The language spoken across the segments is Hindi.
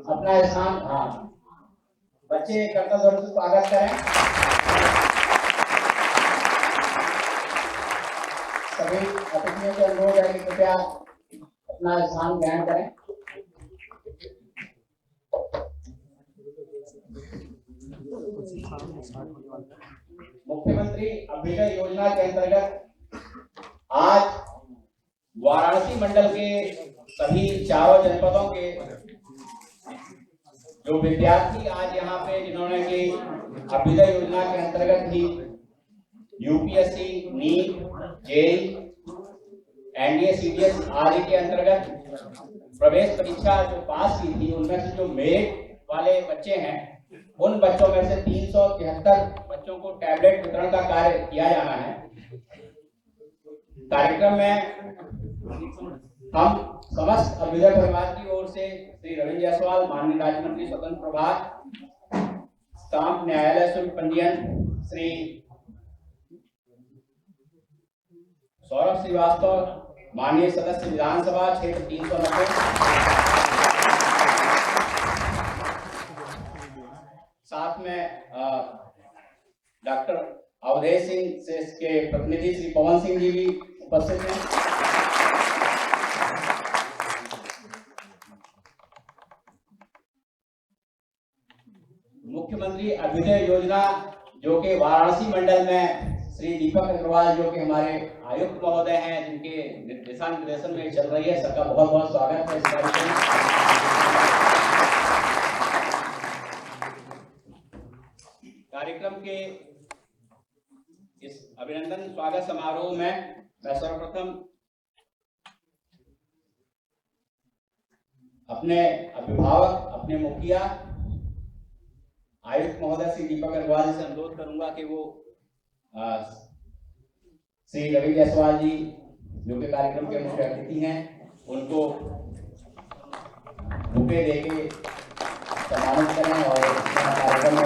अपना स्थान, हाँ, बच्चे कर्तव्य ध्वज से स्वागत करें। सभी अतिथियों से अनुरोध है कि कृपया अपना स्थान ग्रहण करें। मुख्यमंत्री अभ्युदय योजना के अंतर्गत आज वाराणसी मंडल के सभी चारों जनपदों के जो विद्यार्थी आज यहाँ पे जिन्होंने कि अभ्युदय योजना के अंतर्गत ही UPSC, NEET, JEE, NDA, CDS आदि के अंतर्गत प्रवेश परीक्षा जो पास की थी, उनमें से जो मेरिट वाले बच्चे हैं, उन बच्चों में से 373 बच्चों को टैबलेट वितरण का कार्य किया जाना है। कार्यक्रम में हम समस्त अभ्युदय परिवार की ओर से श्री रविंद्र जायसवाल, माननीय राज्य मंत्री स्वतंत्र प्रभार, स्टाम्प न्यायालय शुल्क पंजीयन श्री सौरभ श्रीवास्तव, माननीय सदस्य विधानसभा क्षेत्र 390, साथ में डॉक्टर अवधेश सिंह से के प्रतिनिधि श्री पवन सिंह जी भी उपस्थित हैं। मुख्यमंत्री अभ्युदय योजना जो कि वाराणसी मंडल में श्री दीपक अग्रवाल जो कि हमारे आयुक्त महोदय हैं, जिनके दिशा निर्देशन में चल रही है, सबका बहुत बहुत स्वागत है इस कार्यक्रम के इस अभिनंदन स्वागत समारोह में मैं सर्वप्रथम अपने अभिभावक, अपने मुखिया आयुक्त महोदय श्री दीपक अग्रवाल से अनुरोध करूंगा कि वो श्री रविंद्र जायसवाल जी जो कि कार्यक्रम के मुख्य अतिथि हैं, उनको बुके देके सम्मानित करें और कार्यक्रम में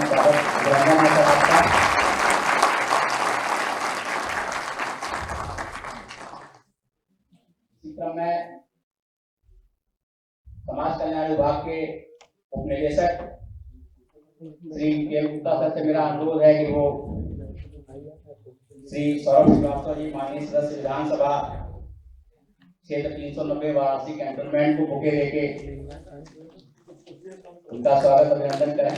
इसी क्रम में समाज कल्याण विभाग के उप निदेशक श्री के गुप्ता सर से मेरा अनुरोध है कि वो श्री सौरभ श्रीवास्तव जी, माननीय सदस्य विधानसभा क्षेत्र 390 वाराणसी कैंटोनमेंट को बुके देके उनका स्वागत अभिनंदन करें।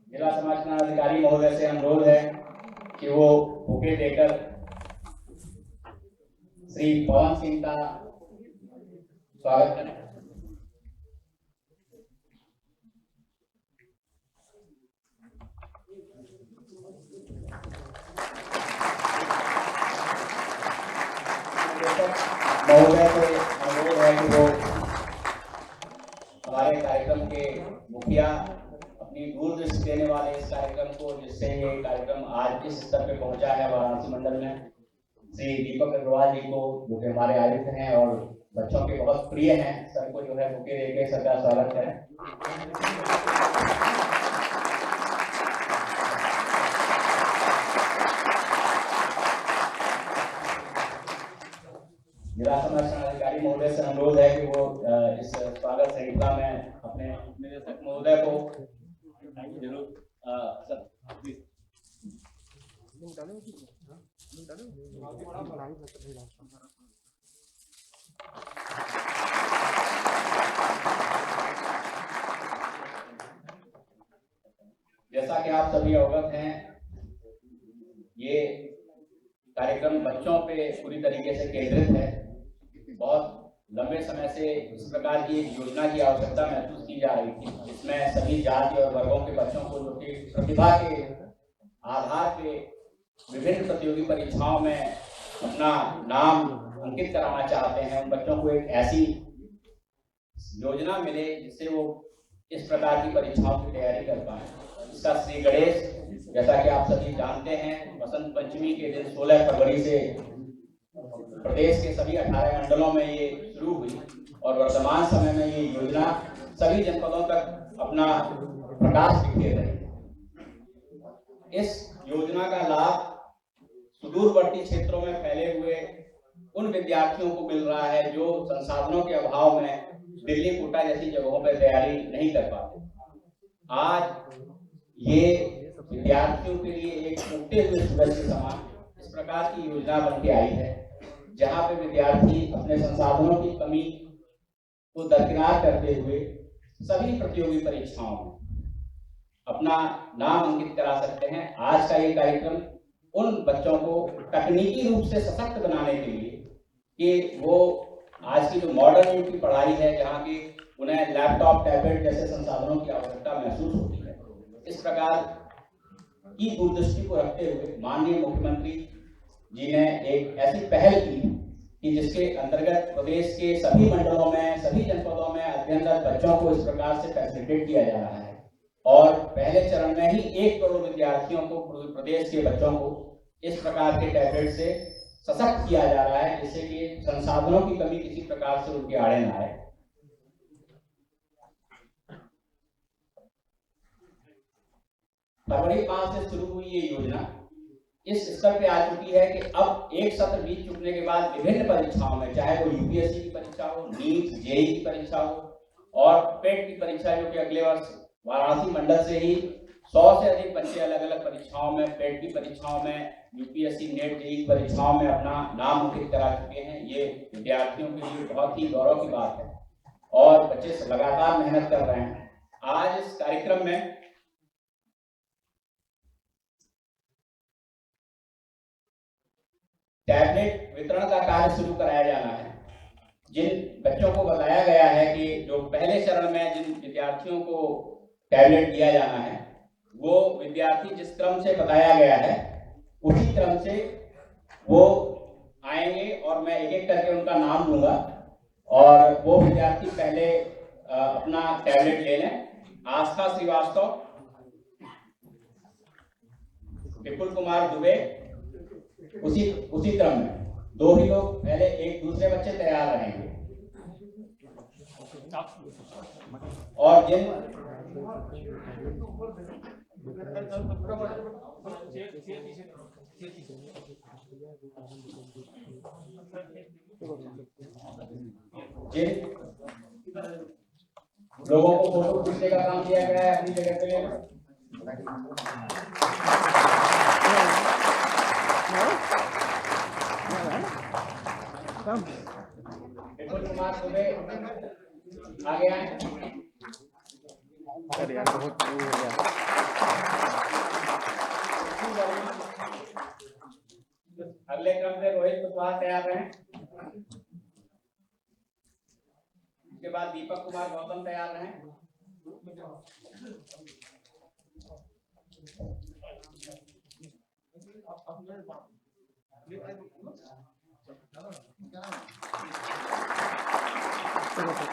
जिला समाज कल्याण अधिकारी महोदय से अनुरोध है कि वो बुके देकर श्री पवन सिंह का स्वागत करें। महोदय से अनुरोध है कि वो हमारे कार्यक्रम के मुखिया अपनी दूरदृष्टि देने वाले इस कार्यक्रम को, जिससे ये कार्यक्रम आज इस स्तर पे पहुंचा है वाराणसी मंडल में, श्री दीपक अग्रवाल जी को जो कि हमारे आयुक्त हैं और बच्चों के बहुत प्रिय हैं, सबको जो है बुके देके सबका स्वागत करें। जिला समाज कल्याण अधिकारी महोदय से अनुरोध है कि वो इस स्वागत श्रृंखला में अपने निदेशक महोदय को जरूर जैसा कि आप सभी अवगत हैं, ये कार्यक्रम बच्चों पे पूरी तरीके से केंद्रित है। बहुत लंबे समय से इस प्रकार की एक योजना की आवश्यकता महसूस की जा रही थी, इसमें सभी जाति और वर्गों के बच्चों को जो कि प्रतिभा के आधार पे विभिन्न प्रतियोगी परीक्षाओं में अपना नाम अंकित कराना चाहते हैं, उन बच्चों को एक ऐसी योजना मिले जिससे वो इस प्रकार की परीक्षाओं की तैयारी कर पाए। इसका श्री गणेश, जैसा कि आप सभी जानते हैं, वसंत पंचमी के दिन 16 फरवरी से प्रदेश के सभी 18 मंडलों में ये शुरू हुई और वर्तमान समय में ये योजना सभी जनपदों तक अपना प्रकाश बिखेर रही है। इस योजना का लाभ सुदूरवर्ती क्षेत्रों में फैले हुए उन विद्यार्थियों को मिल रहा है जो संसाधनों के अभाव में दिल्ली, कोटा जैसी जगहों पर तैयारी नहीं कर पाते। आज ये विद्यार्थियों के लिए एक उगते हुए सूरज के समान इस प्रकार की योजना बन के आई है, जहां पे विद्यार्थी अपने संसाधनों की कमी को दरकिनार करते हुए सभी प्रतियोगी परीक्षाओं में अपना नाम अंकित करा सकते हैं। आज का ये कार्यक्रम उन बच्चों को तकनीकी रूप से सशक्त बनाने के लिए कि वो आज की जो मॉडर्न युग की पढ़ाई है, जहाँ की उन्हें लैपटॉप, टैबलेट जैसे संसाधनों की आवश्यकता महसूस होती है, इस प्रकार की दूरदृष्टि को रखते हुए माननीय मुख्यमंत्री जी ने एक ऐसी पहल की कि जिसके अंतर्गत प्रदेश के सभी मंडलों में, सभी जनपदों में अध्ययनरत बच्चों को इस प्रकार से फैसिलिटेट किया जा रहा है और पहले चरण में ही 1 करोड़ विद्यार्थियों को, प्रदेश के बच्चों को इस प्रकार के टैबलेट से सशक्त किया जा रहा है, जिससे कि संसाधनों की कमी किसी प्रकार से उनके आड़े न आए। फरवरी माह से शुरू हुई ये योजना इस स्तर पे आ चुकी है कि अब एक सत्र बीत चुकने के बाद विभिन्न परीक्षाओं में, चाहे वो यूपीएससी की परीक्षा हो, नीट, जेईई की परीक्षा हो और पेट की परीक्षा, जो कि अगले वर्ष वाराणसी मंडल से ही 100 से अधिक बच्चे अलग अलग परीक्षाओं में, पेट की परीक्षाओं में, यूपीएससी, नेट, जेईई परीक्षाओं में अपना नाम अंकित करा चुके हैं। ये विद्यार्थियों के लिए बहुत ही गौरव की बात है और बच्चे लगातार मेहनत कर रहे हैं। आज इस कार्यक्रम में टैबलेट वितरण का कार्य शुरू कराया जाना है। जिन बच्चों को बताया गया है कि जो पहले चरण में जिन विद्यार्थियों को टैबलेट दिया जाना है, वो विद्यार्थी जिस क्रम से बताया गया है उसी क्रम से वो आएंगे और मैं एक एक करके उनका नाम लूंगा और वो विद्यार्थी पहले अपना टैबलेट ले लें। आस्था श्रीवास्तव, विपुल कुमार दुबे, उसी क्रम में 2 ही लोग पहले, एक दूसरे बच्चे तैयार रहेंगे और जिन लोगों को फोटो खींचने का काम किया गया है अपनी जगह पे विपुल कुमार दुबे आगे आए। अरे यार बहुत हो गया। अगले क्रम से रोहित कुशवाहा तैयार हैं। उसके बाद दीपक कुमार गौतम तैयार हैं।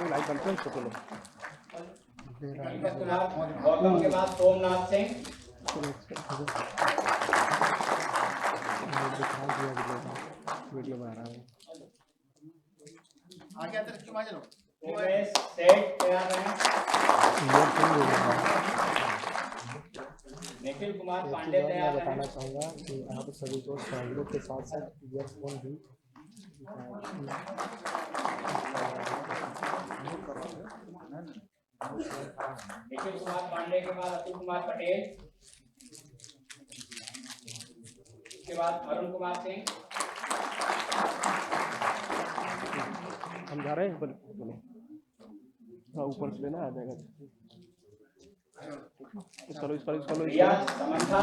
लाइट बंद कर चलो। दीपक कुमार गौतम के बाद सोमनाथ सिंह, वीडियो बना रहा हूँ। आगे आते क्यों आ जाओ? सेठ तैयार हैं। निखिल कुमार पांडे तैयार हैं। बताना चाहूँगा कि आप सभी को सहयोग के साथ साथ ईयरफोन भी निखिल कुमार पांडे के बाद अतुल कुमार पटेल, उसके बाद अरुण कुमार सिंह। हम जा रहे हैं ऊपर, हाँ ऊपर से लेना आ जाएगा। चलो इसको रिया समंथा,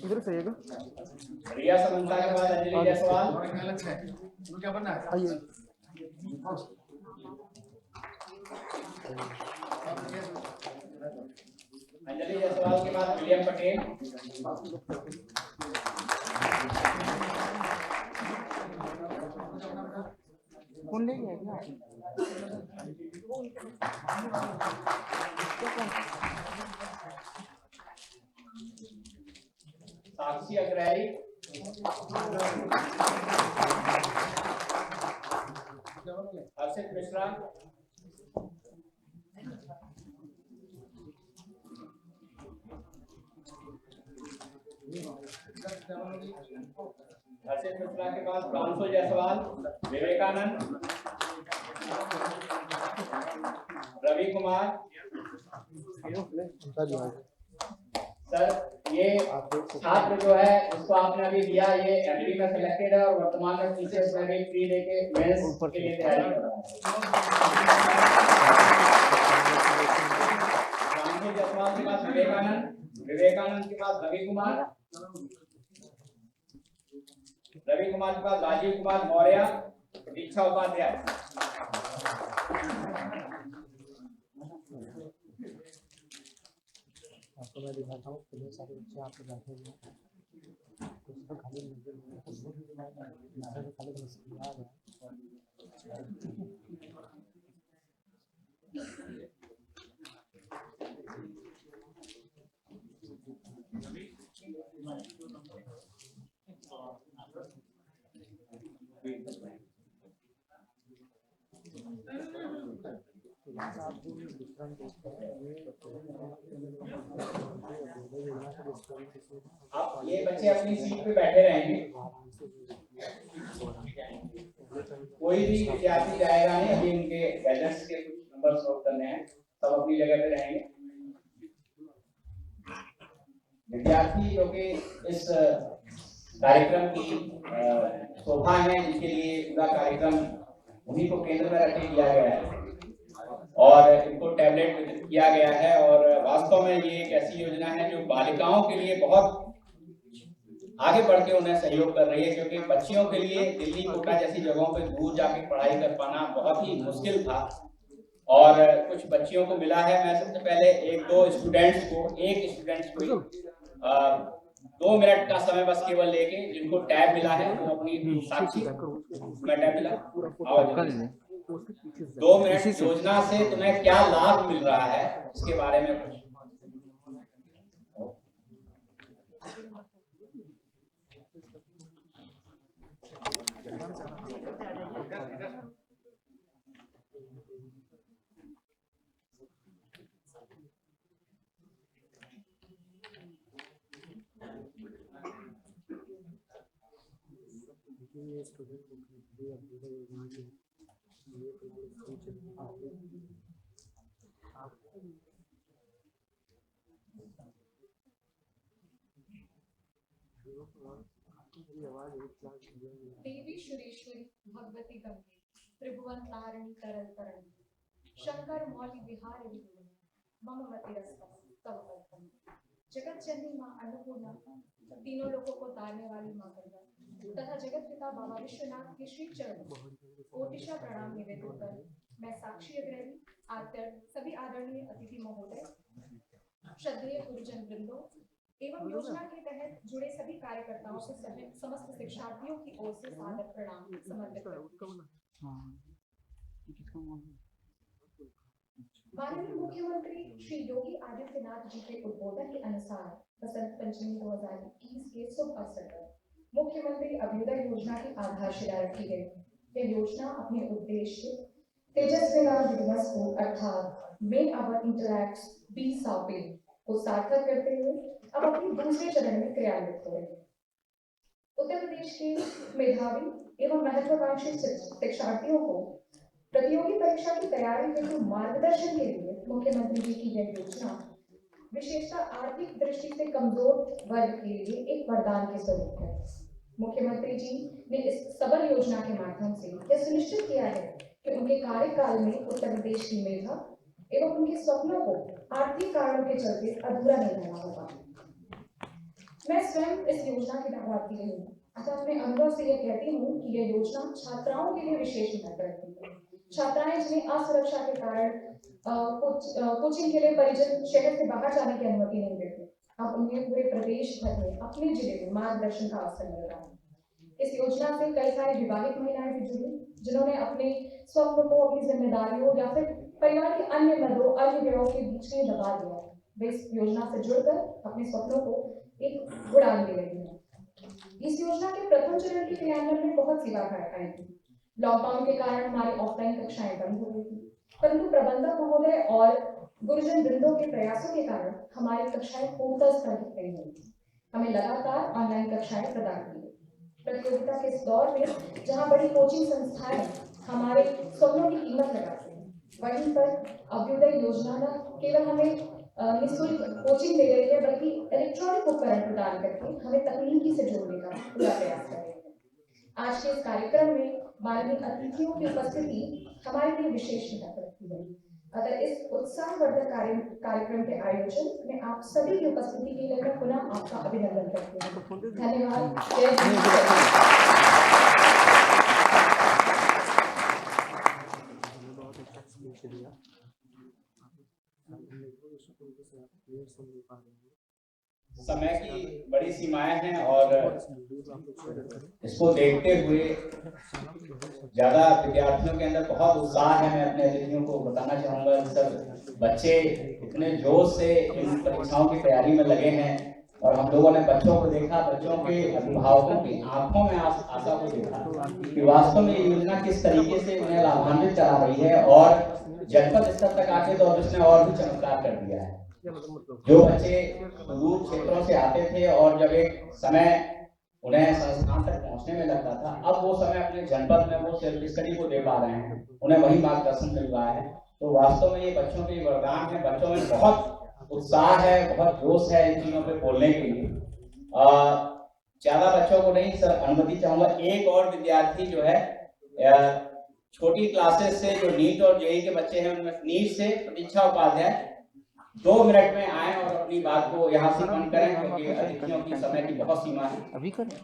इधर से आइएगा। रिया समंथा के बाद अंजलि जायसवाल। क्या बनना है? आइए। अंजलि जायसवाल के बाद विलियम पटेल। कौन ले गया? साक्षी अग्रहरी, हर्षित मिश्रा, हर्षित मिश्रा के बाद प्रांशुल जायसवाल, विवेकानंद, रवि कुमार। सर ये छात्र जो है उसको आपने अभी दिया, ये एमपी में सिलेक्टेड है और वर्तमान में टीचर्स में भी प्री देके मेंस के लिए तैयारी कर रहा है। प्रांशुल जायसवाल के बाद विवेकानंद, विवेकानंद के बाद रवि कुमार, रवि कुमार के बाद राजीव कुमार मौर्य, दीक्षा उपाध्याय। आपको मैं दिखाता हूँ कितने सारे बच्चे आपके बैठे हुए हैं। कुछ तो खाली खाली मुश्किल आप ये बच्चे अपनी सीट पे बैठे रहेंगे, कोई भी विद्यार्थी जाएगा नहीं। अभी उनके बैलेंस के कुछ नंबर नोट करने हैं, सब अपनी जगह पे रहेंगे। विद्यार्थी जो कि इस कार्यक्रम की शोभा है, जिनके लिए पूरा कार्यक्रम उन्हीं को केंद्र में रख दिया गया है और इनको टैबलेट वितरित किया गया है। और वास्तव में ये एक ऐसी योजना है जो बालिकाओं के लिए बहुत आगे बढ़ के उन्हें सहयोग कर रही है, क्योंकि बच्चियों के लिए दिल्ली, कोटा जैसी जगहों पे दूर जाके पढ़ाई कर पाना बहुत ही मुश्किल था और कुछ बच्चियों को मिला है। मैं सबसे पहले एक स्टूडेंट्स को 2 मिनट का समय बस केवल लेके, जिनको टैब मिला है वो अपनी साक्षी मैं टैब मिला 2 मिनट योजना से तुम्हें क्या लाभ मिल रहा है इसके बारे में कुछ। देवी सुरेश्वरी भगवती गंगे त्रिभुवन तारिणी तरल तरणी शंकर मौलि विहार मम मतिरस्तम तव कल्पना। जगत जननी माँ अन्नपूर्णा, तीनों लोगों को तारने वाली माँ गंगा तथा जगत पिता बाबा विश्वनाथ के श्री चरणों कोटिशा प्रणाम निवेदित कर मैं साक्षी अग्रणी आदर सभी आदरणीय अतिथि महोदय, श्रद्धेय गुरुजन वृंदों एवं योजना के तहत जुड़े सभी कार्यकर्ताओं को समस्त शिक्षार्थियों की ओर से सादर प्रणाम समर्पित करती हूं। माननीय मुख्यमंत्री श्री योगी आदित्यनाथ जी के उद्बोधन के अनुसार बसंत पंचमी 2021 के शुभ अवसर पर मुख्यमंत्री अभ्युदय योजना की आधारशिला रखी गई। यह योजना अपने उद्देश्य तेजस्विता दिवस को अर्थात मेक आवर इंटरैक्ट्स बी सापिंग को सार्थक करते हुए अब अपनी दूसरे चरण में क्रियान्वित हो रही है। उत्तर प्रदेश के मेधावी एवं महत्वाकांक्षी शिक्षार्थियों को प्रतियोगी परीक्षा की तैयारी हेतु मार्गदर्शन के लिए मुख्यमंत्री जी की यह योजना विशेषता आर्थिक दृष्टि से कमजोर वर्ग के लिए एक वरदान के स्वरूप है। मुख्यमंत्री जी ने इस सबल योजना के माध्यम से यह सुनिश्चित किया है कि उनके कार्यकाल में उत्तर प्रदेश की मेधा एवं उनके स्वप्नों को आर्थिक कारणों के चलते अधूरा नहीं रहना होगा। मैं स्वयं इस योजना की लाभार्थी रही हूँ, अतः अपने अनुभव से यह कहती हूँ कि यह योजना छात्राओं के लिए विशेष महत्व रखती है। छात्राएं जिन्हें असुरक्षा के कारण कोचिंग के लिए परिजन शहर से बाहर जाने की अनुमति नहीं देते, अब उन्हें पूरे प्रदेश भर में अपने जिले में मार्गदर्शन का अवसर मिल रहा है। इस योजना से कई सारी विवाहित महिलाएं भी जुड़ी, जिन्होंने अपने स्वप्न को अपनी जिम्मेदारियों या फिर परिवार के अन्य मदों अन्य व्ययों के बीच में दबा दिया। वे इस योजना से जुड़कर अपने स्वप्नों को एक उड़ान दे रही है। इस योजना के प्रथम चरण के क्रियान्वयन में बहुत सी बाधाएं आई थी। लॉकडाउन के कारण हमारी ऑफलाइन कक्षाएं बंद हो गई थी, परंतु प्रबंधक महोदय और गुरुजन वृंदों के प्रयासों के कारण हमारी कक्षाएं पूर्णतः स्थगित नहीं हुई। हमें लगातार ऑनलाइन कक्षाएं प्रदान की। प्रतियोगिता के इस दौर में जहां बड़ी कोचिंग संस्थाएं हमारे स्वप्नों की कीमत लगाती हैं, वहीं पर अभ्युदय योजना न केवल हमें निःशुल्क कोचिंग दे रही है, बल्कि इलेक्ट्रॉनिक उपकरण प्रदान करके हमें तकनीकी से जोड़ने का पूरा प्रयास कर रही है। आज के इस कार्यक्रम में माननीय अतिथियों की उपस्थिति हमारे लिए विशेष महत्व रखती है। अगर इस उत्साहवर्धक कार्यक्रम के आयोजन में आप सभी की उपस्थिति के लिए मैं पुनः आपका अभिनंदन करती हूँ। धन्यवाद। जय समय की बड़ी सीमाएं हैं और इसको देखते हुए ज्यादा विद्यार्थियों के अंदर बहुत उत्साह है। मैं अपने अतिथियों को बताना चाहूंगा कि सब बच्चे इतने जोश से इन परीक्षाओं की तैयारी में लगे हैं और हम लोगों ने बच्चों को देखा, बच्चों के अभिभावकों की आंखों में आशा को देखा कि वास्तव में ये योजना किस तरीके से उन्हें लाभान्वित करा रही है और जनपद स्तर तक आके तो उसने और भी चमत्कार कर दिया है। जो बच्चे दूर क्षेत्रों से आते थे और जब एक समय उन्हें संस्थान तक पहुंचने में लगता था, अब वो समय अपने जनपद में वो सेल्फ स्टडी को दे पा रहे हैं, उन्हें वही मार्गदर्शन मिल रहा है। तो वास्तव में ये बच्चों के वरदान है। बच्चों में बहुत उत्साह है, बहुत जोश है इन चीजों पे बोलने के लिए। ज्यादा बच्चों को नहीं सर अनुमति चाहूंगा। एक और विद्यार्थी जो है छोटी क्लासेस से जो नीट और जेईई के बच्चे हैं, उनमें नीट से प्रतीक्षा उपाध्याय 2 मिनट में आए और अपनी बात को यहाँ से बंद करें, क्योंकि अतिथियों की समय की बहुत सीमा है। अभी करें।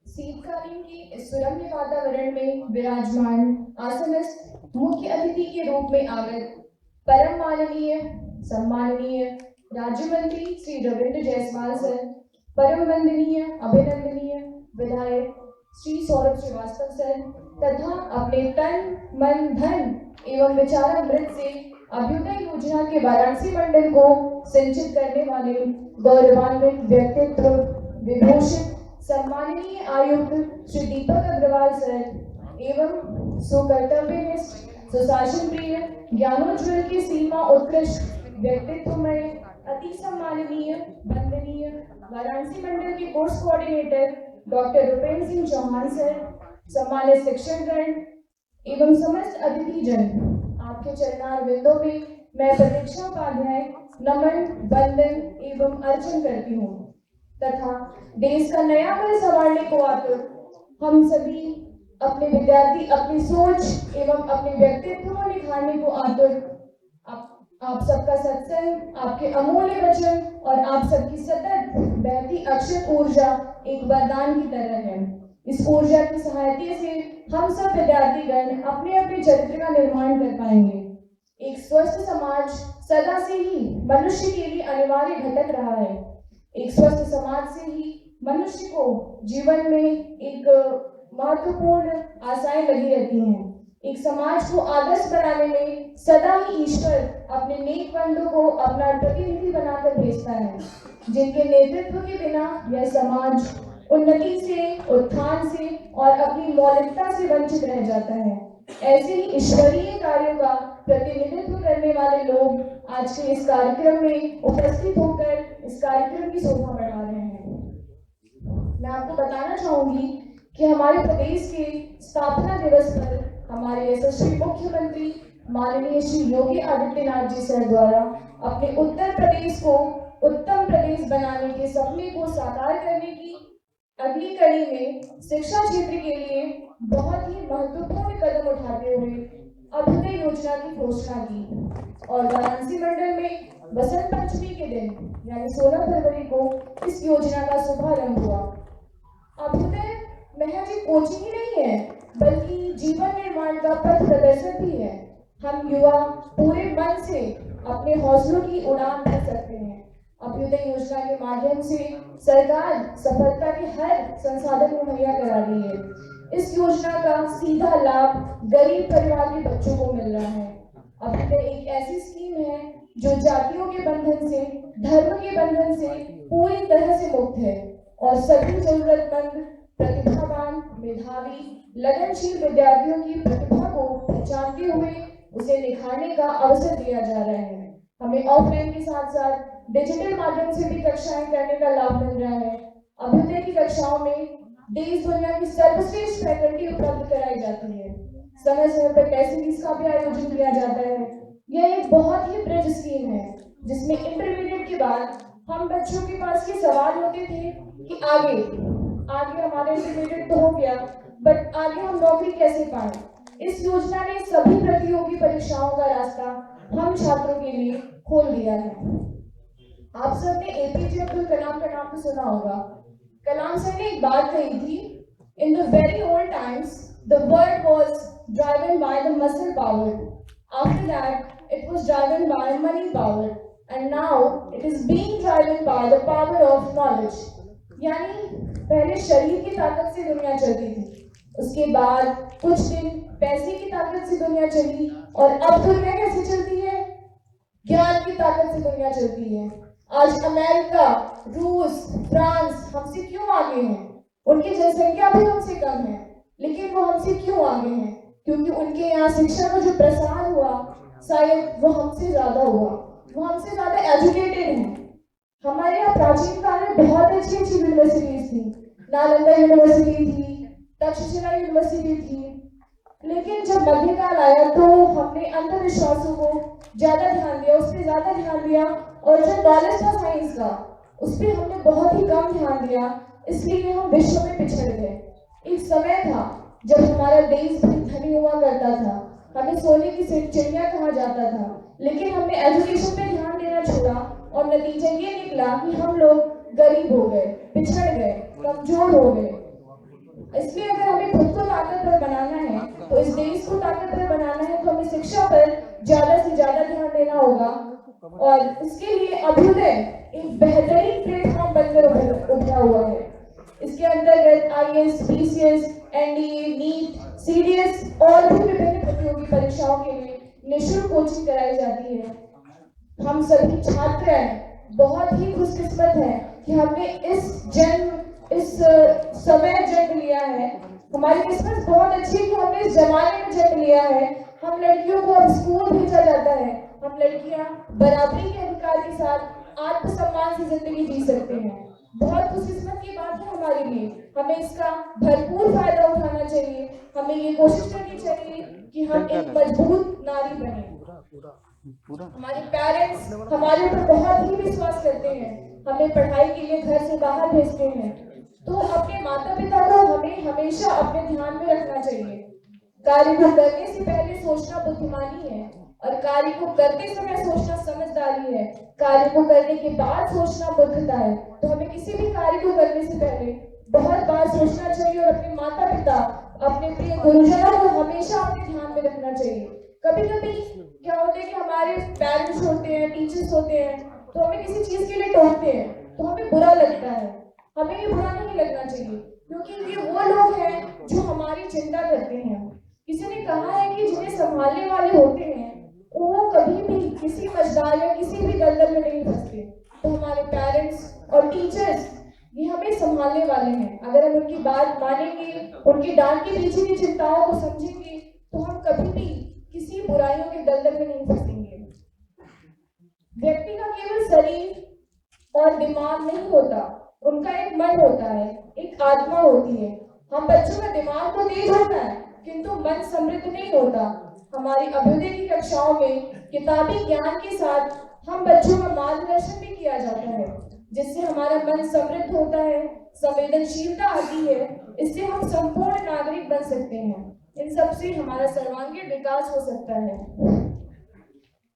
शीतकालीन के इस सुरम्य वातावरण में विराजमान आसनस्थ मुख्य अतिथि के रूप में आगत परम माननीय सम्माननीय राज्य मंत्री श्री रविंद्र जायसवाल सर, परम वंदनीय अभिनंदनीय विधायक श्री सौरभ श्रीवास्तव सर तथा अपने तन मन धन एवं विचारामृत से अभ्युदय योजना के वाराणसी मंडल को संचित करने वाले गौरवान्वित व्यक्तित्व विभूषित सम्माननीय आयुक्त श्री दीपक अग्रवाल सर एवं सुकर्तव्यनिष्ठ सुशासन प्रिय ज्ञानोज्वल की सीमा उत्कृष्ट व्यक्तित्वमय अति सम्माननीय वंदनीय वाराणसी मंडल के course coordinator doctor Rupendra Singh Chauhan sir, सम्मानित शिक्षकगण एवं समस्त अतिथिजन, आपके चरणारविंदों में मैं प्रतीक्षा उपाध्याय नमन वंदन एवं अर्चन करती हूँ तथा देश का नया बल संभालने को आतुर हम सभी अपने विद्यार्थी अपनी सोच एवं अपने व्यक्तित्व को निखारने को आतुर। आप सबका सत्संग, आपके अमूल्य वचन और आप सबकी सतत बहती अक्षत ऊर्जा एक वरदान की तरह है। इस ऊर्जा की सहायता से हम सब विद्यार्थीगण अपने अपने चरित्र का निर्माण कर पाएंगे। एक स्वस्थ समाज सदा से ही मनुष्य के लिए अनिवार्य घटक रहा है। एक स्वस्थ समाज से ही मनुष्य को जीवन में एक महत्वपूर्ण आशाएं लगी रहती हैं। एक समाज को आदर्श बनाने में सदा ही ईश्वर अपने नेक बंदों को अपना प्रतिनिधि बनाकर भेजता है, जिनके नेतृत्व के बिना यह समाज उन्नति से, उत्थान से और अपनी मौलिकता से वंचित रह जाता है। ऐसे ही ईश्वरीय कार्यों का प्रतिनिधित्व करने वाले लोग आज के इस कार्यक्रम में उपस्थित होकर इस कार्यक्रम की शोभा बढ़ा रहे हैं। मैं आपको बताना चाहूंगी कि हमारे प्रदेश के स्थापना दिवस पर हमारे यशस्वी मुख्यमंत्री माननीय श्री योगी आदित्यनाथ जी सर द्वारा अपने उत्तर प्रदेश को उत्तम प्रदेश बनाने के सपने को साकार करने की अगली कड़ी में शिक्षा क्षेत्र के लिए बहुत ही महत्वपूर्ण कदम उठाते हुए अभ्युदय योजना की घोषणा की और वाराणसी मंडल में बसंत पंचमी के दिन यानी 16 फरवरी को इस योजना का शुभारंभ हुआ। अभ्युदय महज एक कोचिंग ही नहीं है, बल्कि जीवन निर्माण का पथ प्रदर्शक भी है। हम युवा पूरे मन से अपने हौसलों की उड़ान भर सकते हैं। अभ्युदय योजना के माध्यम से सरकार सफलता के हर संसाधन मुहैया करा रही है। इस योजना का सीधा लाभ गरीब परिवार के बच्चों को मिल रहा है। अभ्युदय एक ऐसी स्कीम है जो जातियों के बंधन से, धर्म के बंधन से पूरी तरह से मुक्त है और सभी जरूरतमंद, प्रतिभावान, मेधावी, लगनशील विद्यार्थियों की प्रतिभा को पहचानते हुए उसे निखारने का अवसर दिया जा रहा है। हमें ऑफलाइन के साथ साथ डिजिटल माध्यम से भी कक्षाएं करने का लाभ मिल रहा है। अभ्युदय की कक्षाओं में देश दुनिया की सर्वश्रेष्ठ फैकल्टी उपलब्ध कराई जाती है। समय समय पर टेस्ट सीरीज का भी आयोजन किया जाता है। यह एक बहुत ही ब्रिज स्कीम है जिसमें इंटरमीडिएट के बाद हम बच्चों के पास ये सवाल होते थे कि आगे हमारा इंटरमीडिएट तो हो गया, बट आगे हम नौकरी कैसे पाएं। इस योजना ने सभी प्रतियोगी परीक्षाओं का रास्ता हम छात्रों के लिए खोल दिया है। आप सबने एपीजे अब्दुल कलाम का नाम तो सुना होगा। कलाम सर ने एक बात कही थी, in the very old times the world was driven by the muscle power, after that it was driven by money power and now it is being driven by the power of knowledge. यानी पहले शरीर की ताकत से दुनिया चलती थी, उसके बाद कुछ दिन पैसे की ताकत से दुनिया चली और अब दुनिया कैसे चलती है? ज्ञान की ताकत से दुनिया चलती है। आज अमेरिका, रूस, फ्रांस हमसे क्यों आगे हैं? उनकी जनसंख्या भी हमसे कम है, लेकिन वो हमसे क्यों आगे हैं? क्योंकि उनके यहाँ शिक्षा का जो प्रसार हुआ शायद वो हमसे ज्यादा हुआ, वो हमसे ज्यादा एजुकेटेड हैं। हमारे यहाँ प्राचीन काल में बहुत अच्छी यूनिवर्सिटीज थी, नालंदा यूनिवर्सिटी थी, तक्षशिला यूनिवर्सिटी थी, लेकिन जब मध्यकाल आया तो हमने अंधविश्वासों को ज्यादा ध्यान दिया, उस पर ज्यादा ध्यान दिया और जो नॉलेज था साइंस का उस पर हमने बहुत ही कम ध्यान दिया, इसलिए हम विश्व में पिछड़ गए। एक समय था जब हमारा देश भी धनी हुआ करता था, हमें सोने की चिड़िया कहा जाता था, लेकिन हमने एजुकेशन पे ध्यान देना छोड़ा और नतीजा ये निकला कि हम लोग गरीब हो गए, पिछड़ गए, कमजोर हो गए। इसलिए अगर हमें खुद को ताकतवर बनाना है तो इस देश को ताकतवर बनाना है तो हमें शिक्षा पर ज्यादा से ज्यादा ध्यान देना होगा और इसके लिए अभ्युदय एक बेहतरीन प्लेटफॉर्म बनकर उभरा हुआ है। इसके अंतर्गत IAS, PCS, NDA, NEET, CDS और भी विभिन्न प्रतियोगी परीक्षाओं के लिए निःशुल्क कोचिंग कराई जाती है। हम सभी छात्र बहुत ही खुशकिस्मत हैं कि हमने इस समय जन्म लिया है। हमारी किस्मत बहुत अच्छी है कि हमने इस जमाने में जन्म लिया है। हम लड़कियों को अब स्कूल भेजा जाता है, हम लड़कियां बराबरी के अधिकार के साथ आत्मसम्मान से जिंदगी जी सकते हैं। बहुत खुशकिस्मत की बात है हमारे लिए, हमें इसका भरपूर फायदा उठाना चाहिए। हमें ये कोशिश करनी चाहिए कि हम एक मजबूत नारी बने। हमारे पेरेंट्स हमारे ऊपर बहुत ही विश्वास करते हैं, हमें पढ़ाई के लिए घर से बाहर भेजते हैं, तो अपने माता पिता को हमें हमेशा अपने ध्यान में रखना चाहिए। कार्य को करने से पहले सोचना बुद्धिमानी है और कार्य को करते समय सोचना समझदारी है। कार्य को करने के बाद सोचना बुद्धिता है। तो हमें किसी भी कार्य को करने से पहले बहुत बार सोचना चाहिए और अपने माता पिता, अपने प्रिय गुरुजनों को हमेशा अपने ध्यान में रखना चाहिए। कभी कभी क्या होता है कि हमारे पेरेंट्स होते हैं, टीचर्स होते हैं, तो हमें किसी चीज के लिए टोकते हैं तो हमें बुरा लगता है। हमें ये बुरा नहीं लगना चाहिए क्योंकि ये वो लोग हैं जो हमारी चिंता करते हैं। किसी ने कहा है कि जिन्हें संभालने वाले होते हैं वो कभी भी किसी मजदार या किसी भी दलदल में नहीं फंसते। तो हमारे पेरेंट्स और टीचर्स ये हमें संभालने वाले हैं। अगर हम उनकी बात मानेंगे, उनकी डांट के पीछे की चिंताओं को समझेंगे तो हम कभी भी किसी बुराइयों के दलदल में नहीं फंसेंगे। व्यक्ति का केवल शरीर और दिमाग नहीं होता, उनका एक मन होता है, एक आत्मा होती है। हम बच्चों का दिमाग तो तेज होता है किंतु मन समृद्ध नहीं होता। हमारी अभ्युदय की कक्षाओं में किताबी ज्ञान के साथ हम बच्चों का मार्गदर्शन भी किया जाता है, जिससे हमारा मन समृद्ध होता है, संवेदनशीलता आती है। इससे हम संपूर्ण नागरिक बन सकते हैं। इन सब से हमारा सर्वांगीण विकास हो सकता है।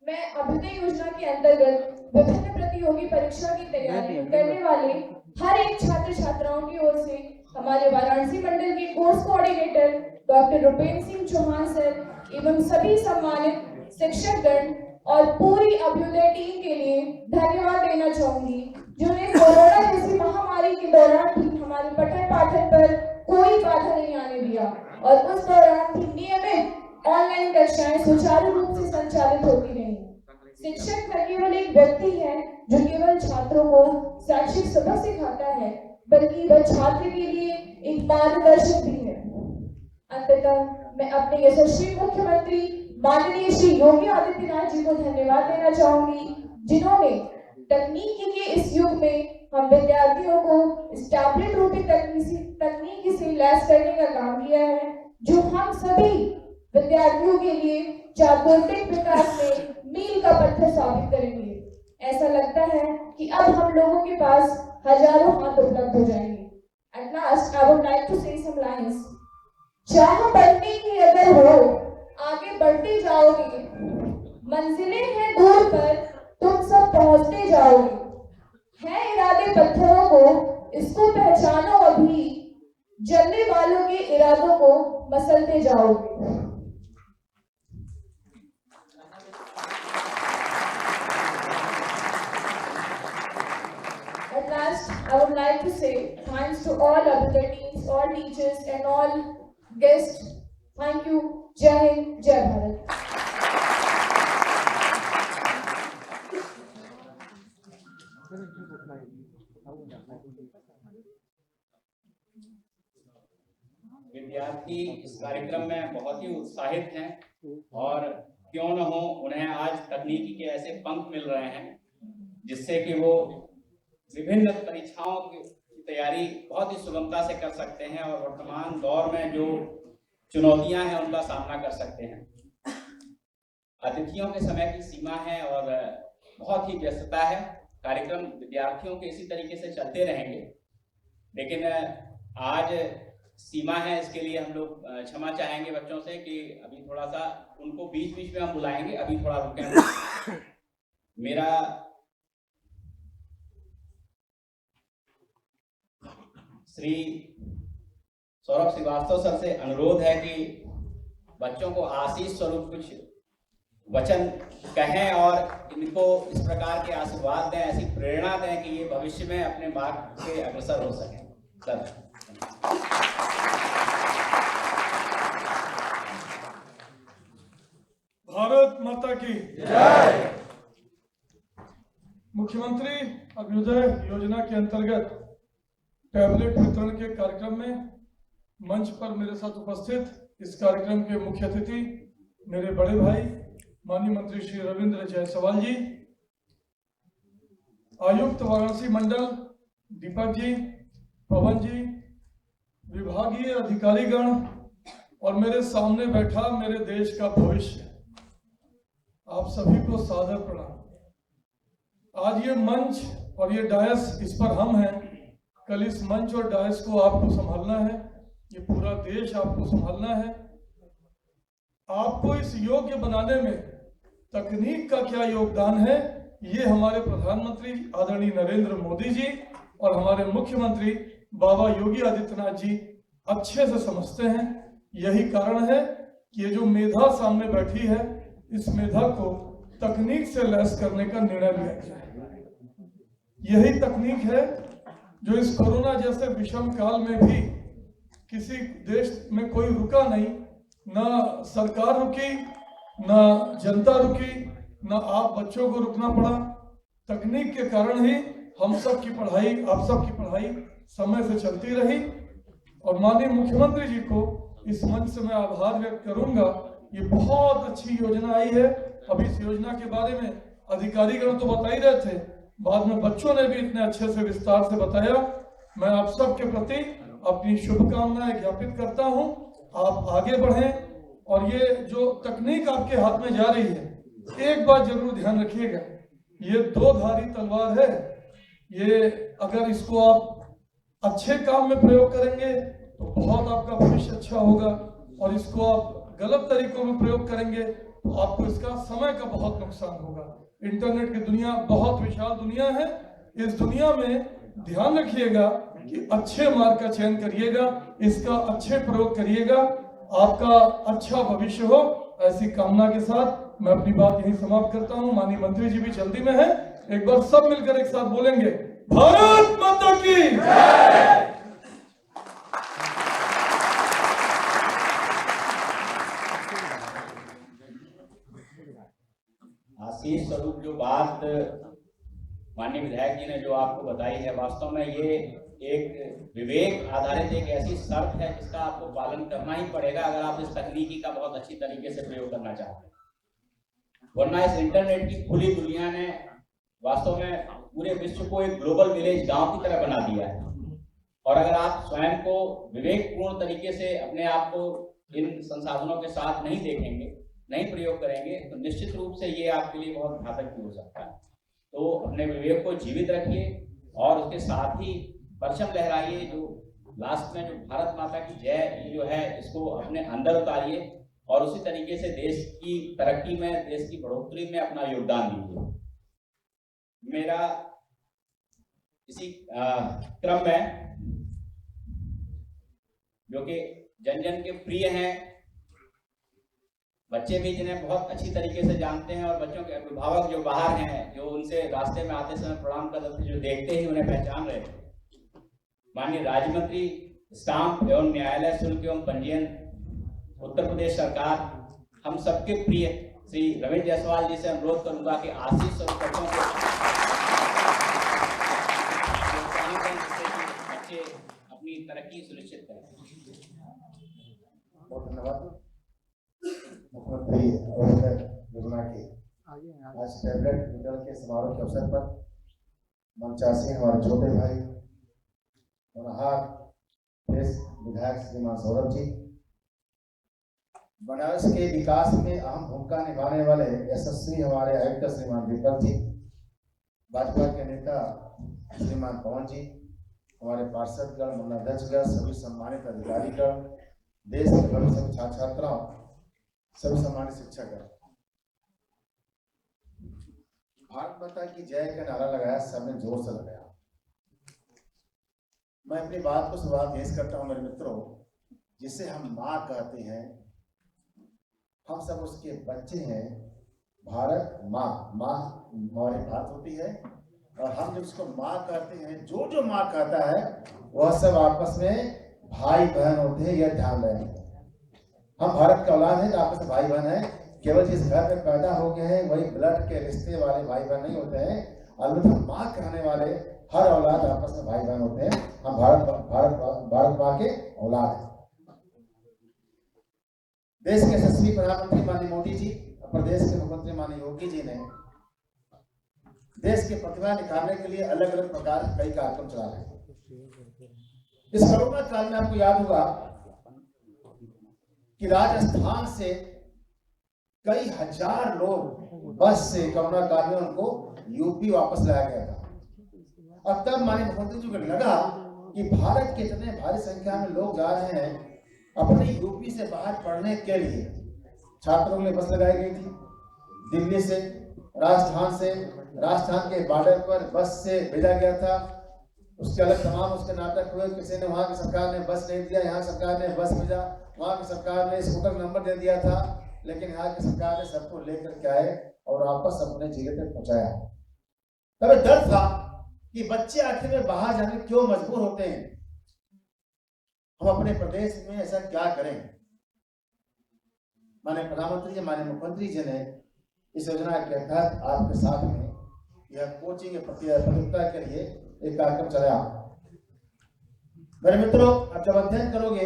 मैं अभ्युदय योजना के अंतर्गत विभिन्न प्रतियोगी परीक्षा की तैयारी करने वाले हर एक छात्र छात्राओं की ओर से हमारे वाराणसी मंडल के course coordinator doctor Rupendra Singh Chauhan sir एवं सभी सम्मानित शिक्षकगण और पूरी अभ्युदय टीम के लिए धन्यवाद देना चाहूंगी, जिन्होंने कोरोना जैसी महामारी के दौरान भी हमारे पठन पाठन पर कोई बाधा नहीं आने दिया और उस दौरान भी नियमित ऑनलाइन कक्षाएं सुचारू रूप से संचालित होती रहीं। शिक्षक न केवल एक व्यक्ति है जो केवल छात्रों को शैक्षिक सबक सिखाता है, बल्कि वह छात्र के लिए एक मार्गदर्शक भी है। अंततः मैं अपने यशस्वी मुख्यमंत्री माननीय श्री योगी आदित्यनाथ जी को धन्यवाद देना चाहूंगी, जिन्होंने तकनीकी के इस युग में हम विद्यार्थियों को इस टैबलेट रूपी तकनीकी से लैस करने का काम किया है, जो हम सभी विद्यार्थियों के लिए चातुर्थिक विकास में मील का पत्थर साबित करेंगे। ऐसा लगता है कि अब हम लोगों के पास हजारों हाथ उपलब्ध हो जाएंगे। At last, I would like to say some lines. चाह बढ़ने की अगर हो, आगे बढ़ते जाओगे, मंजिलें हैं दूर पर, तुम सब पहुंचते जाओगे। है इरादे पत्थरों को, इसको पहचानो अभी, जलने वालों के इरादों को मसलते जाओगे। At last, I would like to say thanks to all other teams, all teachers and all guests. Thank you. Jai Hind, Jai Bharat. विद्यार्थी इस कार्यक्रम में बहुत ही उत्साहित हैं और क्यों न हो, उन्हें आज तकनीकी के ऐसे पंख मिल रहे हैं जिससे कि वो विभिन्न परीक्षाओं की तैयारी बहुत ही सुगमता से कर सकते हैं और वर्तमान दौर में जो चुनौतियां हैं उनका सामना कर सकते हैं। अतिथियों के समय की सीमा है और बहुत ही व्यस्तता है। कार्यक्रम विद्यार्थियों के इसी तरीके से चलते रहेंगे, लेकिन आज सीमा है, इसके लिए हम लोग क्षमा चाहेंगे बच्चों से कि अभी थोड़ा सा उनको बीच बीच में हम बुलाएंगे, अभी थोड़ा रुकें। मेरा श्री सौरभ श्रीवास्तव सर से अनुरोध है कि बच्चों को आशीष स्वरूप कुछ वचन कहें और इनको इस प्रकार के आशीर्वाद दें, ऐसी प्रेरणा दें कि ये भविष्य में अपने मार्ग से अग्रसर हो सकें। सर। भारत माता की जय। मुख्यमंत्री अभ्युदय योजना के अंतर्गत टैबलेट वितरण के कार्यक्रम में मंच पर मेरे साथ उपस्थित इस कार्यक्रम के मुख्य अतिथि मेरे बड़े भाई माननीय मंत्री श्री रविंद्र जायसवाल जी, आयुक्त वाराणसी मंडल दीपक जी, पवन जी, विभागीय अधिकारीगण और मेरे सामने बैठा मेरे देश का भविष्य, आप सभी को सादर प्रणाम। आज ये मंच और ये डायस, इस पर हम हैं, कल इस मंच और डायस को आपको संभालना है, ये पूरा देश आपको संभालना है। आपको इस योग्य बनाने में तकनीक का क्या योगदान है, ये हमारे प्रधानमंत्री आदरणीय नरेंद्र मोदी जी और हमारे मुख्यमंत्री बाबा योगी आदित्यनाथ जी अच्छे से समझते हैं। यही कारण है कि ये जो मेधा सामने बैठी है, इस मेधा को तकनीक से लैस करने का निर्णय लिया गया है। यही तकनीक है जो इस कोरोना जैसे विषम काल में भी किसी देश में कोई रुका नहीं, ना सरकार रुकी, ना जनता रुकी, ना आप बच्चों को रुकना पड़ा। तकनीक के कारण ही हम सब की पढ़ाई, आप सब की पढ़ाई समय से चलती रही। और माननीय मुख्यमंत्री जी को इस मंच से मैं आभार व्यक्त करूंगा। ये बहुत अच्छी योजना आई है। अभी इस योजना के बारे में अधिकारीगण तो बता ही रहे थे, बाद में बच्चों ने भी इतने अच्छे से विस्तार से बताया। मैं आप सबके प्रति अपनी शुभकामनाएं ज्ञापित करता हूं। आप आगे बढ़ें और ये जो तकनीक आपके हाथ में जा रही है, एक बात जरूर ध्यान रखिएगा, ये दो धारी तलवार है। ये अगर इसको आप अच्छे काम में प्रयोग करेंगे तो बहुत आपका भविष्य अच्छा होगा, और इसको आप गलत तरीकों में प्रयोग करेंगे तो आपको इसका समय का बहुत नुकसान होगा। इंटरनेट की दुनिया बहुत विशाल दुनिया है। इस दुनिया में ध्यान रखिएगा कि अच्छे मार्ग का चयन करिएगा, इसका अच्छे प्रयोग करिएगा, आपका अच्छा भविष्य हो। ऐसी कामना के साथ मैं अपनी बात यहीं समाप्त करता हूं। माननीय मंत्री जी भी जल्दी में है, एक बार सब मिलकर एक साथ बोलेंगे, भारत माता की जय। आशीष स्वरूप जो बात माननीय विधायक जी ने जो आपको बताई है, वास्तव में ये एक विवेक आधारित एक ऐसी शर्त है जिसका आपको पालन करना ही पड़ेगा अगर आप इस तकनीकी का बहुत अच्छी तरीके से प्रयोग करना चाहते हैं। वरना इस इंटरनेट की खुली दुनिया ने वास्तव में पूरे विश्व को एक ग्लोबल विलेज गांव की तरह बना दिया है। और अगर आप स्वयं को विवेकपूर्ण तरीके से अपने आप को इन संसाधनों के साथ नहीं देखेंगे, नहीं प्रयोग करेंगे, तो निश्चित रूप से ये आपके लिए बहुत घातक भी हो सकता है। तो अपने विवेक को जीवित रखिए और उसके साथ ही परचम लहराइए, जो लास्ट में जो भारत माता की जय जो है इसको अपने अंदर उतारिए और उसी तरीके से देश की तरक्की में, देश की बढ़ोतरी में अपना योगदान दीजिए। मेरा इसी क्रम में जो कि जन जन के प्रिय हैं, बच्चे भी जिन्हें बहुत अच्छी तरीके से जानते हैं और बच्चों के अभिभावक जो बाहर हैं, जो उनसे रास्ते में आते समय प्रणाम करते थे, जो देखते ही उन्हें पहचान रहे थे, माननीय राज्य मंत्री स्टाम्प एवं न्यायालय शुल्क एवं पंजीयन उत्तर प्रदेश सरकार, हम सबके प्रिय श्री रमेश जायसवाल जी से अनुरोध करूंगा कि आशीष स्वरूप बच्चों को बच्चे अपनी तरक्की सुनिश्चित करें। बहुत धन्यवाद। मुख्यमंत्री अरुण योजना के आज टैबलेट वितरण के समारोह के अवसर पर मंचासीन हमारे छोटे भाई होनहार देश विधायक श्रीमान सौरभ जी, बनारस के विकास में अहम भूमिका निभाने वाले यशस्वी हमारे आयुक्त श्रीमान दीपक जी, भाजपा के नेता श्रीमान पवन जी, हमारे पार्षदगण, मंडलाध्यक्षगण, सभी सम्मानित अधिकारीगण, देश के भविष्य के छात्र छात्राओं, सभी सम्मानित शिक्षकगण, भारत माता की जय का नारा लगाया, सबने जोर से लगाया। मैं अपनी बात को शुरुआत पेश करता हूं मेरे मित्रों, जिसे हम माँ कहते हैं, हम सब उसके बच्चे हैं। भारत माँ, माँ हमारी बात होती है और हम जब उसको माँ कहते हैं, जो जो माँ कहता है वह सब आपस में भाई बहन होते हैं, यह ध्यान रहे। हम भारत का औलाद है तो आपस में भाई बहन है। केवल जिस घर में पैदा हो गए हैं वही ब्लड के रिश्ते वाले भाई बहन नहीं होते हैं, अलबत्ता माँ कहने वाले हर औलाद आपस में भाई बहन होते हैं। हम भारत माँ के औलाद हैं। देश के यशस्वी प्रधानमंत्री माननीय मोदी जी, प्रदेश के मुख्यमंत्री माननीय योगी जी ने देश की प्रतिभा निखारने के लिए अलग अलग प्रकार के कई कार्यक्रम चला रहे हैं। इस कोरोना काल में आपको याद होगा कि राजस्थान से कई हजार लोग बस से कोरोना काल में उनको यूपी वापस लाया गया था। अब तब माननीय मुख्यमंत्री जी को लगा कि भारत के इतने भारी संख्या में लोग जा रहे हैं अपने यूपी से बाहर पढ़ने के लिए। छात्रों के लिए बस लगाई गई थी, दिल्ली से, राजस्थान के बॉर्डर पर बस से भेजा गया था। उसके अलग तमाम उसके नाटक हुए। किसी ने वहां की सरकार ने बस नहीं दिया, यहाँ सरकार ने बस भेजा, वहां की सरकार ने स्कूटर नंबर दे दिया था, लेकिन यहाँ की सरकार ने सबको लेकर के आए और वापस अपने जिले तक पहुंचाया। तब डर था कि बच्चे आखिर में बाहर जाने क्यों मजबूर होते हैं, हम अपने प्रदेश में ऐसा क्या करें। माननीय प्रधानमंत्री जी, माननीय मुख्यमंत्री जी ने इस योजना के तहत आपके साथ में यह कोचिंग प्रतियोगिता के लिए एक कार्यक्रम चलाया। मेरे मित्रों, अब जब अध्ययन करोगे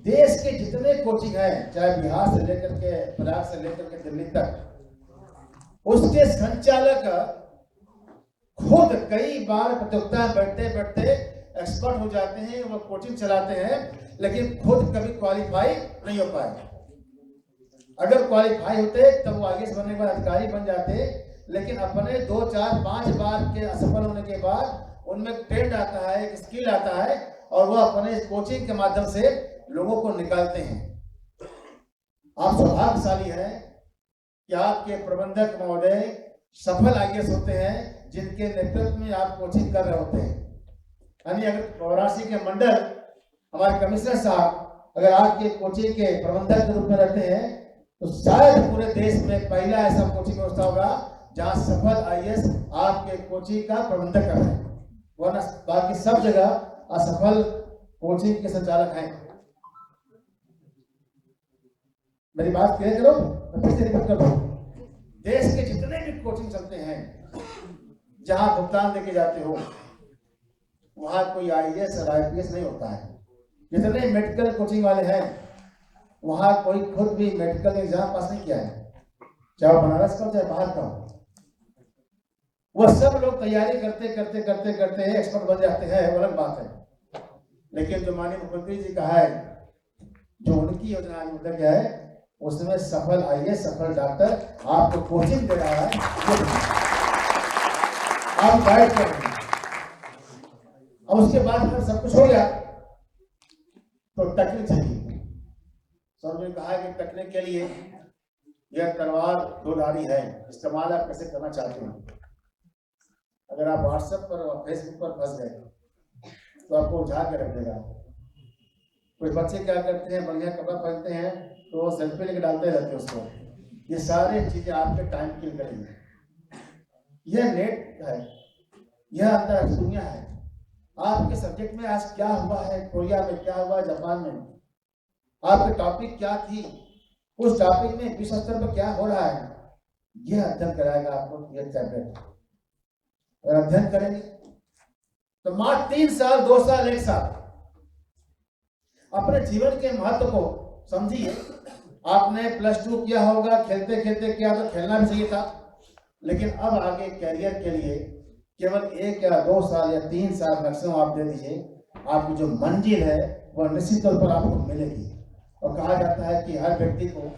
देश के जितने कोचिंग हैं, चाहे बिहार से लेकर के पंजाब से लेकर के दिल्ली तक, उसके संचालक खुद कई बार प्रतियोगिता बैठते बैठते एक्सपर्ट हो जाते हैं, वो कोचिंग चलाते हैं, लेकिन खुद कभी क्वालिफाई नहीं हो पाए। अगर क्वालिफाई होते तब वो आगे से बनने के बाद अधिकारी बन जाते, लेकिन अपने 2, 4, 5 बार के असफल होने के बाद उनमें ट्रेंड आता है, एक स्किल आता है और वो अपने कोचिंग के माध्यम से लोगों को निकालते हैं। आप सौभाग्यशाली हैं कि आपके प्रबंधक महोदय सफल आईएएस होते हैं, जिनके नेतृत्व में आप कोचिंग कर रहे होते हैं। यानी अगर वाराणसी के मंडल हमारे कमिश्नर साहब अगर आपके कोचिंग के प्रबंधक के रूप में रहते हैं, तो शायद पूरे देश में पहला ऐसा कोचिंग व्यवस्था होगा जहां सफल आईएएस आपके कोचिंग का प्रबंधक कर रहे हैं, वरना बाकी सब जगह असफल कोचिंग के संचालक हैं। मेरी बात क्लियर करो, फिर से रिपीट कर दो। देश के जितने कोचिंग चलते हैं जहां भुगतान देके जाते हो, वहां कोई IAS और IPS नहीं होता है। जितने मेडिकल कोचिंग वाले हैं वहां कोई खुद भी मेडिकल एग्जाम पास नहीं किया है, चाहे वो बनारस का हो चाहे बाहर का हो। वो सब लोग तैयारी करते करते करते करते एक्सपर्ट बन जाते हैं, वो अलग बात है। लेकिन जो माननीय मुख्यमंत्री जी कहा है, जो उनकी योजना आज मुद्दा क्या है, उसमें सफल IAS सफल डॉक्टर आपको कोचिंग दे रहा है, आप गाइड कर रहे हैं। अब उसके बाद फिर सब कुछ हो गया तो टेक्निक चाहिए। सर ने कहा कि टेक्निक के लिए यह तलवार दो धारी है, इस्तेमाल आप कैसे करना चाहते हैं। अगर आप व्हाट्सएप पर और फेसबुक पर फंस गए तो आपको उठा के रख देगा। कुछ बच्चे क्या करते हैं, बढ़िया कपड़ा पहनते हैं तो वो सेल्फी लेके डालते रहते हैं उसको। ये सारी चीजें आपके टाइम किल करेंगी। यह नेट है, यह अंतरराष्ट्रीय दुनिया है। आपके सब्जेक्ट में आज क्या हुआ है, कोरिया में क्या हुआ, जापान में, आपकी टॉपिक क्या थी, उस टॉपिक में विश्व स्तर पर क्या हो रहा है, यह अध्ययन कराएगा आपको यह टैबलेट। अगर अध्ययन करेंगे तो मात्र 3 साल 2 साल 1 साल अपने जीवन के महत्व को समझिए। आपने +2 किया होगा, खेलते खेलते किया तो खेलना भी चाहिए था, लेकिन अब आगे कैरियर के लिए केवल 1 या 2 साल या 3 साल मैक्सिमम आप दे दीजिए। आपकी जो मंजिल है वह निश्चित तौर पर आपको मिलेगी। और कहा जाता है कि हर व्यक्ति को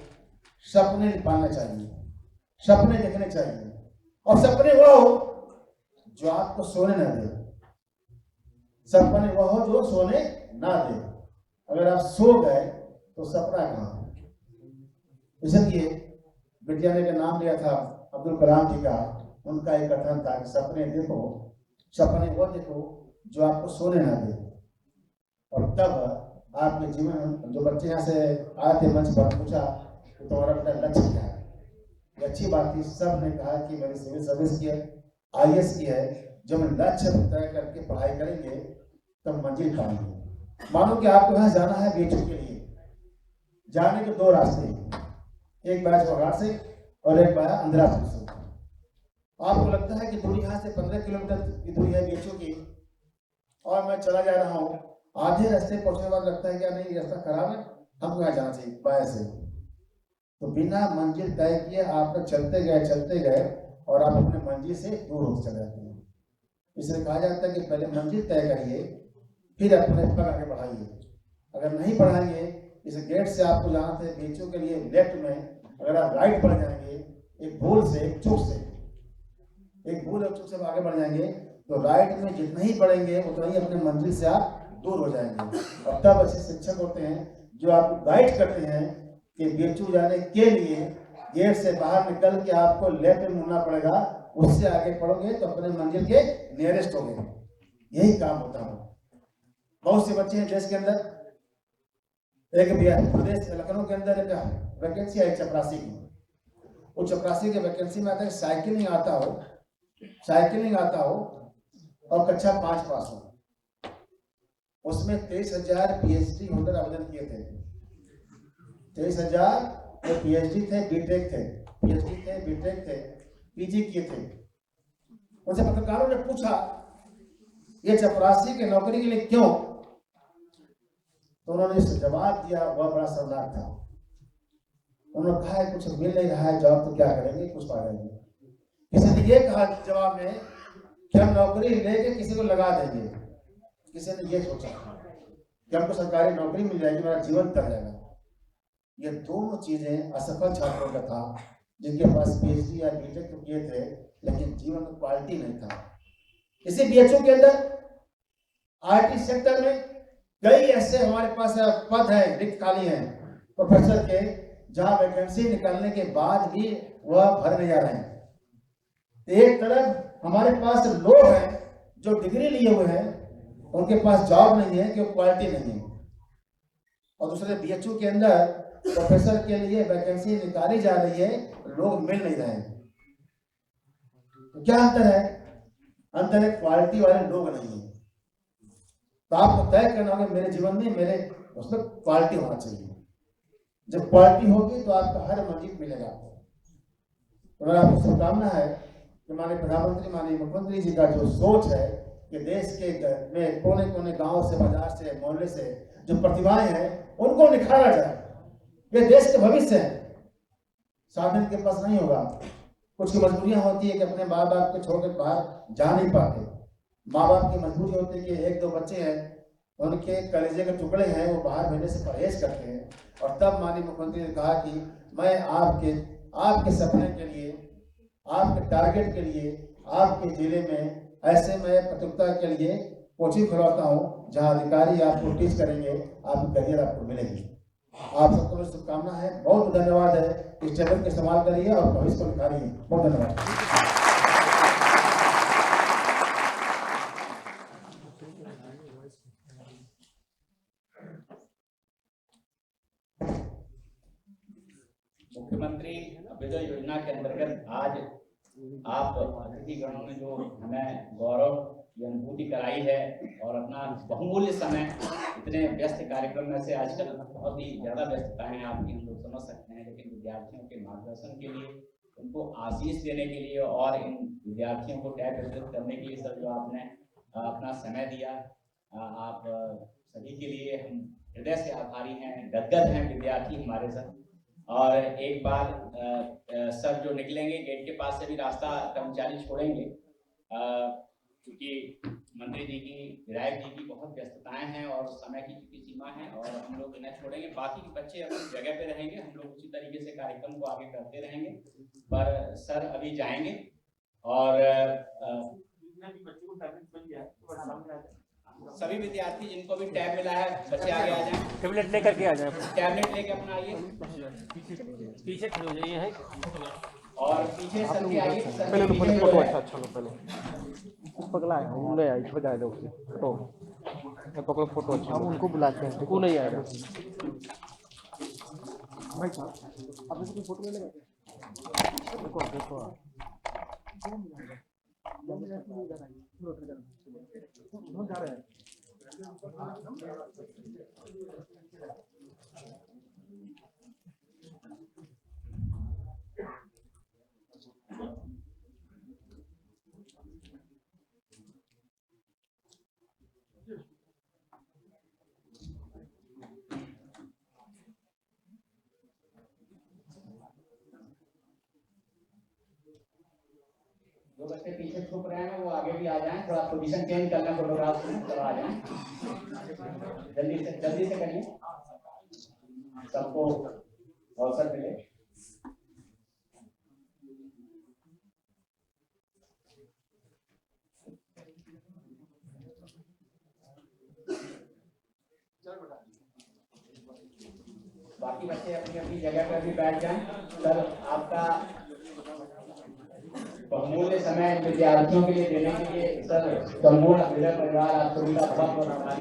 सपने पालना चाहिए, सपने देखने चाहिए, और सपने वह हो जो आपको सोने ना दे, सपने वह हो जो सोने ना दे। अगर आप सो गए तो सपना कहाँ। इसलिए बिटिया ने का नाम लिया था अब्दुल कलाम जी का। उनका एक कथन था कि सपने देखो, सपने वो देखो जो आपको सोने ना दे। और तब आपके जीवन में जो बच्चे यहाँ से आए थे मंच पर, पूछा कि तुम्हारा बेटा लक्ष्य क्या है। ये अच्छी बात थी, सब ने कहा कि मेरी सिविल सर्विस की है, IAS की है। जब हम लक्ष्य तय करके पढ़ाई करेंगे तब मंजिल पाएंगे। मानो कि आपको यहाँ जाना है BHU के लिए, जाने के 2 रास्ते, एक बाया चौघाट से और एक बाया अंधरापुर से। आपको लगता है कि दूरी यहाँ से 15 किलोमीटर की दूरी है BHU की, और मैं चला जा रहा हूँ, आधे रास्ते पहुंचने के बाद लगता है क्या नहीं रास्ता खराब है, हमको यहाँ जाना चाहिए बाया से। तो बिना मंजिल तय किए आप चलते गए और आप अपने मंजिल से दूर होते चले जाते हैं। इसलिए कहा जाता है कि पहले मंजिल तय करिए, फिर अपने पर आगे बढ़ाइए। अगर नहीं बढ़ाएंगे, इस गेट से आपको जाना था BHU के लिए लेफ्ट में, अगर आप राइट बढ़ जाएंगे, एक भूल से एक चूक से आगे बढ़ जाएंगे, तो राइट में जितना ही बढ़ेंगे उतना ही अपने मंजिल से आप दूर हो जाएंगे। और तब ऐसे शिक्षक होते हैं जो आपको गाइड करते हैं कि BHU जाने के लिए गेट से बाहर निकल के आपको लेफ्ट में मुड़ना पड़ेगा, उससे आगे पढ़ोगे तो अपने मंजिल के नियरेस्ट होगे। यही काम होता है। बहुत से बच्चे हैं देश के अंदर, एक प्रदेश लखनऊ के अंदर एक वैकेंसी है चपरासी की। वो चपरासी के वैकेंसी में आता है साइकिलिंग आता हो और कक्षा 5 पास हो। उसमें 23,000 PhD होल्डर आवेदन किए थे। 23,000 PhD थे, बीटेक थे, PhD थे, बीटेक थे, PG किए थे। उनसे पत्रकारों ने पूछा ये चपरासी के नौकरी के लिए क्यों, तो उन्होंने इस जवाब दिया, वह बड़ा शर्मनाक था। उन्होंने कहा है कुछ मिल नहीं रहा है जॉब, तो क्या करेंगे, कुछ पा लेंगे। किसी ने ये कहा जवाब में कि हम नौकरी लेके किसी को लगा देंगे। किसी ने ये सोचा कि हमको सरकारी नौकरी मिल जाएगी, मेरा जीवन तर जाएगा। ये दोनों चीजें असफल छात्रों का था, जिनके पास PhD या बीटेक तो किए थे, लेकिन जीवन में क्वालिटी नहीं था। इसी BHU के अंदर IT सेक्टर में कई ऐसे हमारे पास पद है, रिक्त खाली हैं प्रोफेसर के, जहां वैकेंसी निकालने के बाद भी वह भर नहीं जा रहे हैं। एक तरफ हमारे पास लोग हैं जो डिग्री लिए हुए हैं, उनके पास जॉब नहीं है क्योंकि क्वालिटी नहीं है, और दूसरे BHU के अंदर प्रोफेसर के लिए वैकेंसी निकाली जा रही है, लोग मिल नहीं रहे हैं। तो क्या अंतर है? अंतर है क्वालिटी वाले लोग नहीं है। तो आपको तय करना होगा मेरे जीवन में मेरे उसमें क्वालिटी होना चाहिए। जब क्वालिटी होगी तो आपका हर मंजिल मिलेगा आपको। तो मेरा आपको शुभकामना है कि माननीय प्रधानमंत्री, माननीय मुख्यमंत्री जी का जो सोच है कि देश के में कोने कोने गांव से, बाजार से, मोहल्ले से जो प्रतिभाएं हैं उनको निखारा जाए। ये देश के भविष्य है, साधन के पास नहीं होगा। कुछ की मजबूरियां होती है कि अपने माँ बाप को छोड़कर बाहर जा नहीं पाते। माँ बाप की मजबूरी होती है कि एक दो बच्चे हैं, उनके कलेजे के टुकड़े हैं, वो बाहर भेजने से परहेज करते हैं। और तब माननीय मुख्यमंत्री ने कहा कि मैं आपके सपने के लिए, आपके टारगेट के लिए, आपके जिले में ऐसे मैं प्रतियोगिता के लिए कोचिंग खुलवाता हूँ जहाँ अधिकारी आपको टीच करेंगे, आपकी करियर आपको मिलेगी। आप सबको मेरी शुभकामना है, बहुत धन्यवाद है। इस चैनल का इस्तेमाल करिए और भविष्य को निखारिए। बहुत धन्यवाद। मुख्यमंत्री अभ्युदय योजना के अंतर्गत आज आप अतिथिगणों ने जो हमें गौरव की अनुभूति कराई है और अपना बहुमूल्य समय इतने व्यस्त कार्यक्रम में से आजकल बहुत ही ज्यादा व्यस्तताएं आपकी हम लोग समझ सकते हैं, लेकिन विद्यार्थियों के मार्गदर्शन के लिए, उनको आशीष देने के लिए और इन विद्यार्थियों को टैब वितरित करने के लिए सर जो आपने अपना समय दिया, आप सभी के लिए हम हृदय से आभारी हैं, गदगद हैं विद्यार्थी हमारे साथ। और एक बार सर जो निकलेंगे गेट के पास से भी रास्ता कर्मचारी छोड़ेंगे, क्योंकि मंत्री जी की, विधायक जी की बहुत व्यस्तताएं हैं और समय की चूंकि सीमा है, और हम लोग इन्हें छोड़ेंगे। बाकी के बच्चे अपनी जगह पे रहेंगे, हम लोग उसी तरीके से कार्यक्रम को आगे करते रहेंगे। पर सर अभी जाएंगे और सभी विद्यार्थी जिनको भी टैब मिला है बच्चे आगे आ जाएं, टैबलेट लेकर के आ जाए, टैबलेट लेके अपना आइए, पीछे खड़े हो जाइए है और पीछे सर के आइए। पहले तो फोटो अच्छा लो, पहले पगला है वो नहीं आई, छोड़ जाए दो फोटो, पकड़ो फोटो अच्छा। हम उनको बुलाते हैं, वो नहीं आएगा भाई साहब। आप इसकी फोटो ले लेंगे, देखो देखो हम जा रहे हैं। जो बच्चे पीछे छुप रहे हैं वो आगे भी आ जाएं, थोड़ा पोजीशन चेंज करना फोटोग्राफ में, तो आ जाएं, जल्दी से करिए, सबको अवसर मिले। बाकी बच्चे अपनी अपनी जगह पर भी बैठ जाएं। सर आपका बहुमूल्य समय विद्यार्थियों के लिए देने के लिए सर संपूर्ण परिवार आप सभी का बहुत बहुत आभारी।